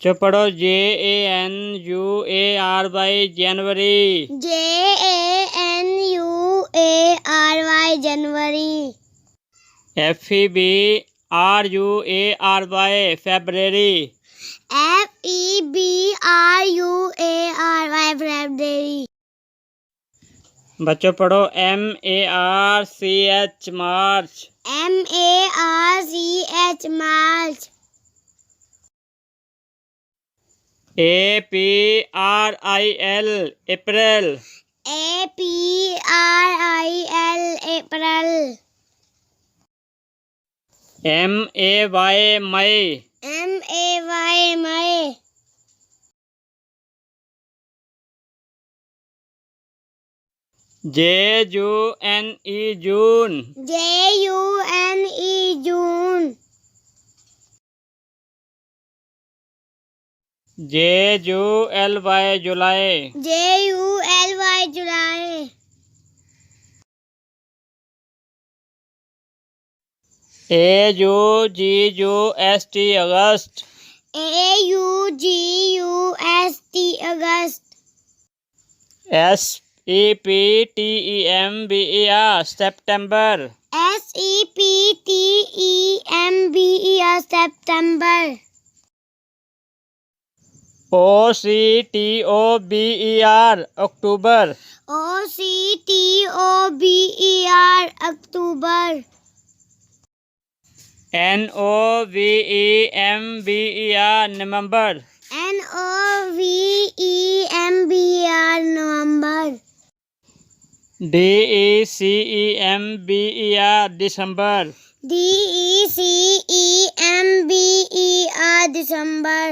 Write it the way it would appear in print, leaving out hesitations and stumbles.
बच्चों पढ़ो JANUARY जनवरी। JANUARY जनवरी। FEBRUARY फरवरी। FEBRUARY फरवरी। बच्चों पढ़ो MARCH मार्च। MARCH मार्च। APRIL अप्रैल। APRIL अप्रैल। MAY मई। MAY मई। JUNE जून। JUNE जून। JULY जुलाई। JULY जुलाई। AUGUST अगस्त। AUGUST अगस्त। SEPTEMBER सितंबर। SEPTEMBER सितंबर। OCTOBER अक्टूबर। OCTOBER अक्टूबर। NOVEMBER नवंबर। NOVEMBER नवंबर। DECEMBER दिसंबर। DECEMBER दिसंबर।